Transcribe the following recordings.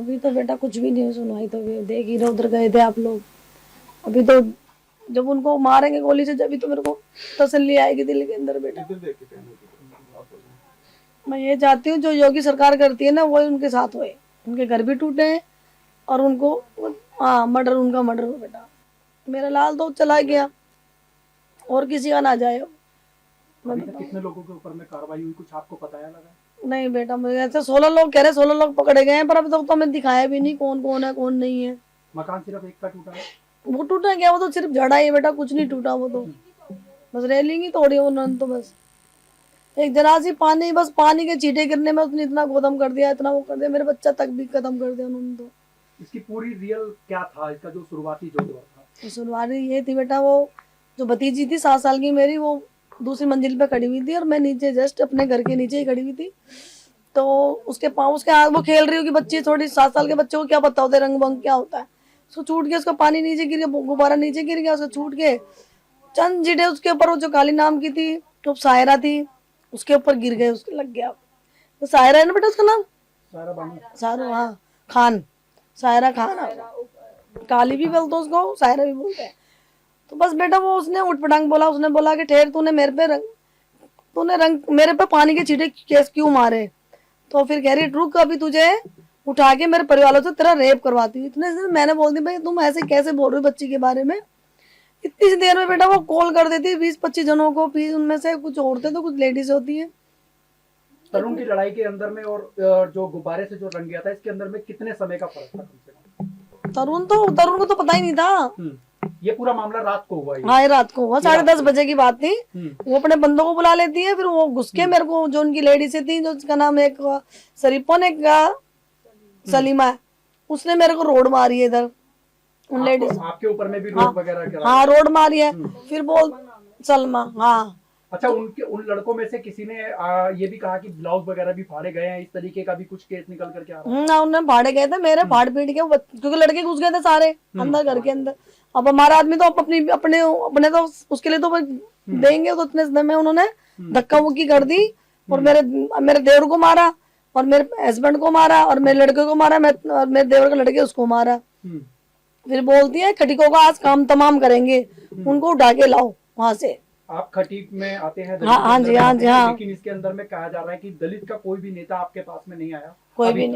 अभी तो बेटा कुछ भी नहीं सुनाई, तो देख ही रहे, उधर गए थे आप लोग। अभी तो जब उनको मारेंगे गोली से, जब तो मेरे को तसल्ली आएगी दिल के अंदर बेटा। मैं ये चाहती हूँ जो योगी सरकार करती है ना, वही उनके साथ होए, उनके घर भी टूटे हैं और उनको मर्डर, उनका मर्डर हो बेटा। मेरा लाल तो चला गया और किसी का ना जाए। अभी तक कितने लोगों के ऊपर में कार्रवाई हुई, कुछ आपको पता है लगा? नहीं बेटा, मुझे ऐसे 16 लोग कह रहे, 16 लोग पकड़े गए हैं, पर अभी तक तो हमें दिखाया भी नहीं कौन कौन है कौन नहीं है। मकान सिर्फ एक का टूटा है? वो टूटा क्या, वो तो सिर्फ जड़ा ही है बेटा, कुछ नहीं टूटा। वो तो बस रेलिंग ही तोड़ी उन्होंने, तो बस एक जरा सी पानी, बस पानी के छींटे गिरने में उसने इतना गोदम कर दिया, इतना वो कर दिया, मेरे बच्चा तक भी खत्म कर दिया उन्होंने। तो इसकी पूरी रियल क्या था, इसका जो शुरुआती जो दौर था? तो शुरुआती ये थी बेटा, वो जो भतीजी थी 7 साल की मेरी, वो दूसरी मंजिल पे खड़ी हुई थी और मैं नीचे जस्ट अपने घर के नीचे ही खड़ी हुई थी। तो उसके पाँव, उसके हाथ, वो खेल रही होगी बच्ची, थोड़ी 7 साल के बच्चे को क्या पता होता है रंग बंग क्या होता है। उसको छूट के, उसका पानी नीचे गिर गया, गुब्बारा नीचे गिर गया, उसको छूट के चंद जीटे उसके ऊपर, वो जो काली नाम की थी, तो सायरा थी, उसके ऊपर गिर गए, उसके लग गया। तो सायरा है ना बेटा उसका नाम, सारा बानू? सारा, हाँ, खान, सायरा खान। काली भी बोलते उसको, सायरा भी बोलते हैं। तो बस बेटा वो उसने उठपटांग बोला, उसने बोला कि ठहर, तूने मेरे पे पानी के छींटे केस क्यों मारे। तो फिर कह रही रुक, अभी तुझे उठा के मेरे परिवार से तेरा रेप करवाती हूँ। इतने से मैंने बोल दी, भाई तुम ऐसे कैसे बोल रहे हो बच्ची के बारे में। इतनी सी देर में बेटा वो कॉल कर देती 20-25 जनों को, फिर उनमें से कुछ औरतें तो कुछ लेडीज होती है। तरुण की लड़ाई के अंदर में और जो गुब्बारे से जो रंग गया था, इसके अंदर में कितने समय का फर्क था कम से कम? तरुण को तो पता ही नहीं था। ये पूरा मामला रात को हुआ? हाँ, ये रात को हुआ, 10:30 बजे की बात थी। वो अपने बंदों को बुला लेती है, फिर वो घुस के मेरे को, जो उनकी लेडी से थी, जो उसका नाम एक शरीफों ने का सलीमा है, उसने मेरे को रोड मारी है इधर, उन लेडीज। आपके ऊपर में भी रोड वगैरह करा? हाँ, रोड मारी है। फिर बोल सलमा, हाँ। अच्छा, उन लड़कों में से किसी ने ये भी कहा कि ब्लाउज वगैरह भी फाड़े गए हैं, इस तरीके का भी कुछ केस निकल करके आ रहा है? ना, उन्होंने फाड़े गए थे मेरे, फाड़ पीट के, क्योंकि लड़के घुस गए थे सारे अंदर घर के अंदर। अब हमारा आदमी तो अपने तो उसके लिए तो देंगे, तो इतने समय में उन्होंने धक्का मुक्की कर दी और मेरे देवर को मारा और मेरे हस्बैंड को मारा और मेरे लड़के को मारा, और मेरे देवर के लड़के उसको मारा। फिर बोलती है खटिकों का आज काम तमाम करेंगे, उनको उठा के लाओ वहां से। आप खटीक में आते हैं? हाँ जी, हाँ जी, हाँ। लेकिन इसके अंदर में कहा जा रहा है कि दलित का कोई भी नेता आपके पास में नहीं आया? कोई भी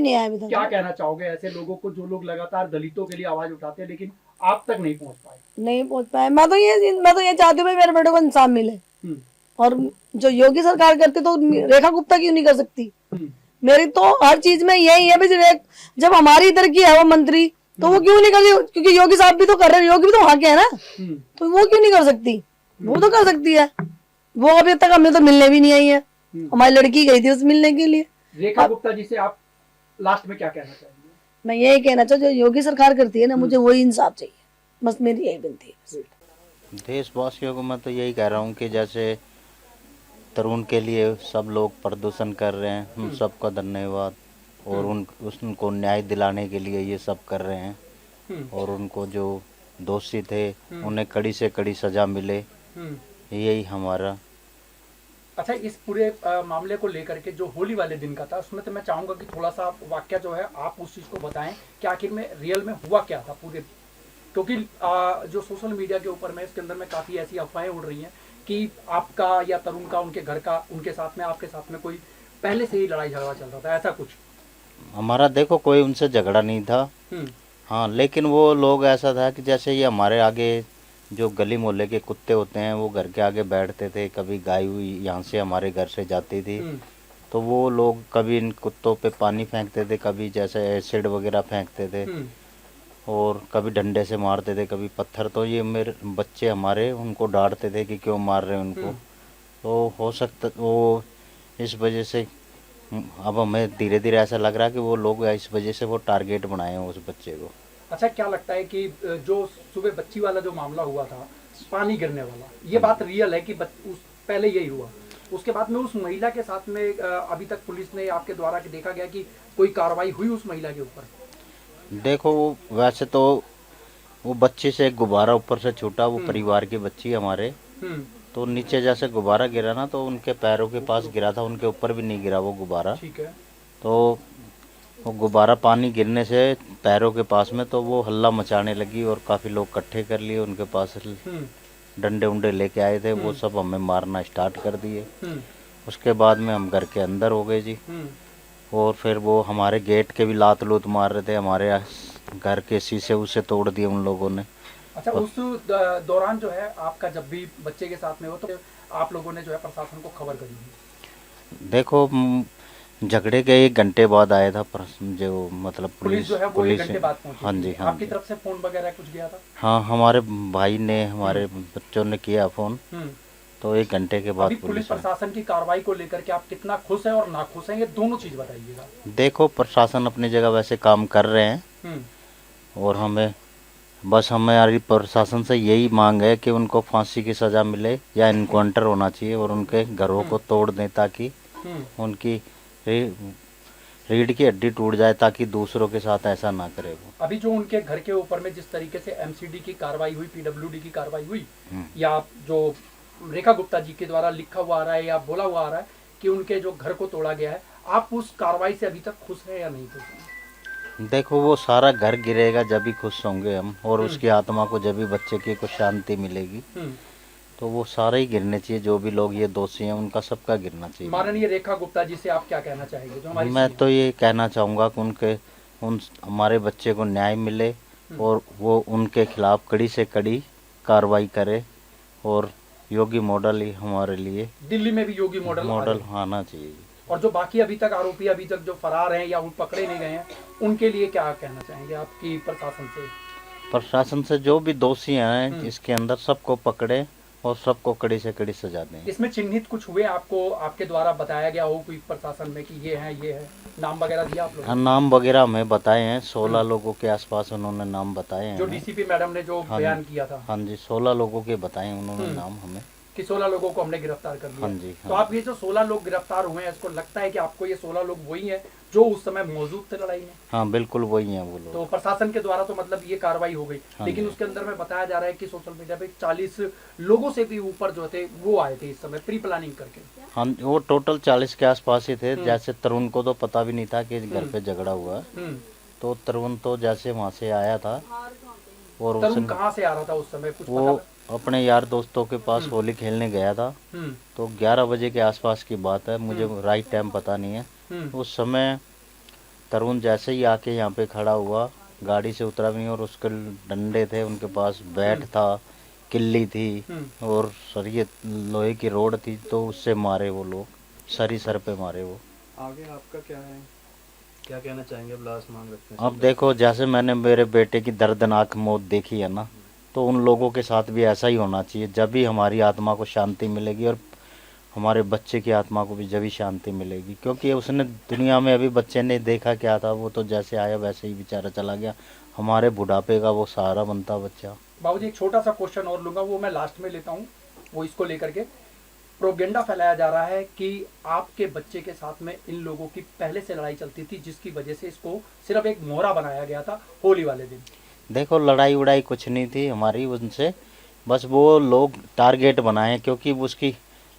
नहीं आया अभी तक। क्या कहना चाहोगे ऐसे लोगों को, जो लोग लगातार दलितों के लिए आवाज उठाते हैं लेकिन आप तक नहीं पहुंच पाए? मैं तो ये चाहती हूँ मेरे बेटे को इंसाफ मिले। और जो योगी सरकार करती तो रेखा गुप्ता क्यों नहीं कर सकती? मेरी तो हर चीज में यही है, जब हमारी इधर की है वो मंत्री, तो वो क्यों नहीं कर रही? क्योंकि योगी साहब भी तो कर रहे हैं, योगी भी तो वहां के है ना, तो वो क्यों नहीं कर सकती? वो तो कर सकती है। वो अभी तक हमें तो मिलने भी नहीं आई है, हमारी लड़की गई थी उस मिलने के लिए। रेखा गुप्ता जी से आप लास्ट में क्या कहना चाहेंगे? मैं यही कहना चाहूँ, जो योगी सरकार करती है ना, मुझे वही इंसाफ चाहिए, बस मेरी यही विनती है। देशवासियों को मैं तो यही कह रहा हूँ कि जैसे तरुण के लिए सब लोग प्रदर्शन कर रहे हैं, उन सबका धन्यवाद। और उनको न्याय दिलाने के लिए ये सब कर रहे हैं, और उनको जो दोषी थे उन्हें कड़ी से कड़ी सजा मिले, यही हमारा। अच्छा, इस पूरे मामले को लेकर के जो होली वाले दिन का था, उसमें तो मैं चाहूंगा कि थोड़ा सा वाकया जो है आप उस चीज को बताएं कि आखिर में रियल में हुआ क्या था पूरे। क्योंकि जो सोशल मीडिया के ऊपर में इसके अंदर में काफी ऐसी अफवाहें उड़ रही हैं कि आपका या तरुण का, उनके घर का, उनके साथ में, आपके साथ में कोई पहले से ही लड़ाई झगड़ा चल रहा था, ऐसा कुछ? हमारा देखो कोई उनसे झगड़ा नहीं था। हाँ, लेकिन वो लोग ऐसा था कि जैसे ये हमारे आगे जो गली मोहल्ले के कुत्ते होते हैं, वो घर के आगे बैठते थे। कभी गाय हुई यहाँ से हमारे घर से जाती थी, तो वो लोग कभी इन कुत्तों पे पानी फेंकते थे, कभी जैसे एसिड वगैरह फेंकते थे, और कभी डंडे से मारते थे, कभी पत्थर। तो ये मेरे बच्चे हमारे उनको डांटते थे कि क्यों मार रहे हैं उनको। तो हो सकता वो इस वजह से, अब हमें धीरे धीरे ऐसा लग रहा है कि वो लोग इस वजह से वो टारगेट बनाए हैं उस बच्चे को। अच्छा, क्या लगता है कि जो सुबह बच्ची वाला जो मामला हुआ था, पानी गिरने वाला, ये बात रियल है कि पहले यही हुआ? उसके बाद में उस महिला के साथ में अभी तक पुलिस ने आपके द्वारा देखा गया कि कोई कार्रवाई हुई उस महिला के ऊपर? देखो, वैसे तो वो बच्ची से एक गुब्बारा ऊपर से छूटा, वो परिवार की बच्ची हमारे, तो नीचे जैसे गुब्बारा गिरा ना, तो उनके पैरों के पास गिरा था, उनके ऊपर भी नहीं गिरा वो गुब्बारा। ठीक है। तो वो गुब्बारा पानी गिरने से पैरों के पास में, तो वो हल्ला मचाने लगी और काफ़ी लोग इकट्ठे कर लिए, उनके पास डंडे उंडे लेके आए थे, वो सब हमें मारना स्टार्ट कर दिए। उसके बाद में हम घर के अंदर हो गए जी। और फिर वो हमारे गेट के भी लात लूत मार रहे थे, हमारे घर के शीशे उसे तोड़ दिए उन लोगों ने। अच्छा, उस दौरान जो है आपका जब भी बच्चे के साथ में हो तो आप लोगों ने जो है प्रशासन को खबर करी? देखो झगड़े के 1 घंटे बाद आया था जो मतलब पुलिस जो है वो 1 घंटे बाद पहुंची। हाँ जी, हाँ आपकी तरफ से फोन वगैरह कुछ गया था? हाँ, हमारे भाई ने, हमारे बच्चों ने किया फोन, तो 1 घंटे के बाद पुलिस प्रशासन की कार्रवाई को लेकर के आप कितना खुश हैं और नाखुश हैं, ये दोनों चीज बताइएगा। देखो प्रशासन अपनी जगह वैसे काम कर रहे हैं और हमारी प्रशासन से यही मांग है कि उनको फांसी की सजा मिले या इनकाउंटर होना चाहिए और उनके घरों को तोड़ दें, ताकि उनकी रीढ़ की हड्डी टूट जाए, ताकि दूसरों के साथ ऐसा ना करे वो। अभी जो उनके घर के ऊपर में जिस तरीके से एमसीडी की कार्रवाई हुई, पीडब्ल्यूडी की कार्रवाई हुई, या जो रेखा गुप्ता जी के द्वारा लिखा हुआ आ रहा है या बोला हुआ आ रहा है कि उनके जो घर को तोड़ा गया है, आप उस कार्रवाई से अभी तक खुश हैं या नहीं खुश हैं? देखो वो सारा घर गिरेगा जब भी खुश होंगे हम, और उसकी आत्मा को जब भी बच्चे की को शांति मिलेगी, तो वो सारे ही गिरने चाहिए। जो भी लोग ये दोषी हैं उनका सबका गिरना चाहिए। माननीय रेखा गुप्ता जी से आप क्या कहना चाहेंगे? जो हमारी मैं तो ये कहना चाहूँगा कि हमारे बच्चे को न्याय मिले और वो उनके खिलाफ कड़ी से कड़ी कार्रवाई करे, और योगी मॉडल ही हमारे लिए, दिल्ली में भी योगी मॉडल आना चाहिए। और जो बाकी अभी तक आरोपी अभी तक जो फरार हैं या पकड़े नहीं गए हैं, उनके लिए क्या कहना चाहेंगे आपकी प्रशासन से? प्रशासन से जो भी दोषी हैं इसके अंदर सबको पकड़े और सबको कड़ी से कड़ी सजा दें। इसमें चिन्हित कुछ हुए आपको, आपके द्वारा बताया गया हो कोई प्रशासन में कि ये है, नाम वगैरह दिया आप लोगों ने? हाँ, नाम वगैरह हमें बताए हैं, 16 लोगों के आसपास उन्होंने नाम बताए हैं। जो डीसीपी मैडम ने जो बयान किया था? हाँ जी, 16 लोगों के बताए उन्होंने नाम हमें, कि 16 लोगों को हमने गिरफ्तार कर लिया। हाँ जी, हाँ। तो आप ये जो 16 लोग गिरफ्तार हुए हैं, इसको लगता है कि आपको ये 16 लोग वही हैं जो उस समय मौजूद थे लड़ाई में? हाँ बिल्कुल वही हैं वो लोग। तो प्रशासन के द्वारा तो मतलब ये कार्रवाई हो गई, हाँ लेकिन उसके अंदर में बताया जा रहा है कि सोशल मीडिया पे 40 लोगों से भी ऊपर जो थे वो आए थे इस समय प्री प्लानिंग करके। हाँ, वो टोटल 40 के आसपास ही थे। जैसे तरुण को तो पता भी नहीं था कि घर पे झगड़ा हुआ, तो तरुण तो जैसे वहाँ से आया था, और तरुण कहाँ से आ रहा था उस समय कुछ वो अपने यार दोस्तों के पास होली खेलने गया था। तो 11 बजे के आसपास की बात है, मुझे राइट टाइम पता नहीं है। उस समय तरुण जैसे ही आके यहाँ पे खड़ा हुआ, गाड़ी से उतरा भी नहीं, और उसके डंडे थे, उनके पास बैट था, किल्ली थी और सरिये लोहे की रोड थी, तो उससे मारे वो लोग, सर पे मारे वो। आगे आपका क्या है, क्या कहना चाहेंगे? अब लास्ट मांग रखते हैं। अब देखो, जैसे मैंने मेरे बेटे की दर्दनाक मौत देखी है ना, तो उन लोगों के साथ भी ऐसा ही होना चाहिए। जब भी हमारी आत्मा को शांति मिलेगी और हमारे बच्चे की आत्मा को भी जब ही शांति मिलेगी, क्योंकि उसने दुनिया में अभी बच्चे ने देखा क्या था, वो तो जैसे आया वैसे ही बेचारा चला गया। हमारे बुढ़ापे का वो सहारा बनता बच्चा। बाबूजी एक छोटा सा क्वेश्चन और लूंगा, वो मैं लास्ट में लेता हूँ। वो इसको लेकर के प्रोपेगेंडा फैलाया जा रहा है कि आपके बच्चे के साथ में इन लोगों की पहले से लड़ाई चलती थी, जिसकी वजह से इसको सिर्फ एक मोहरा बनाया गया था होली वाले दिन। देखो लड़ाई उड़ाई कुछ नहीं थी हमारी उनसे, बस वो लोग टारगेट बनाए, क्योंकि उसकी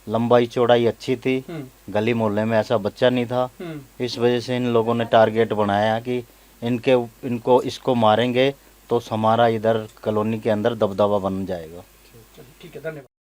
लंबाई चौड़ाई अच्छी थी, गली मोहल्ले में ऐसा बच्चा नहीं था। इस वजह से इन लोगों ने टारगेट बनाया कि इसको मारेंगे तो हमारा इधर कॉलोनी के अंदर दबदबा बन जाएगा। ठीक है, धन्यवाद।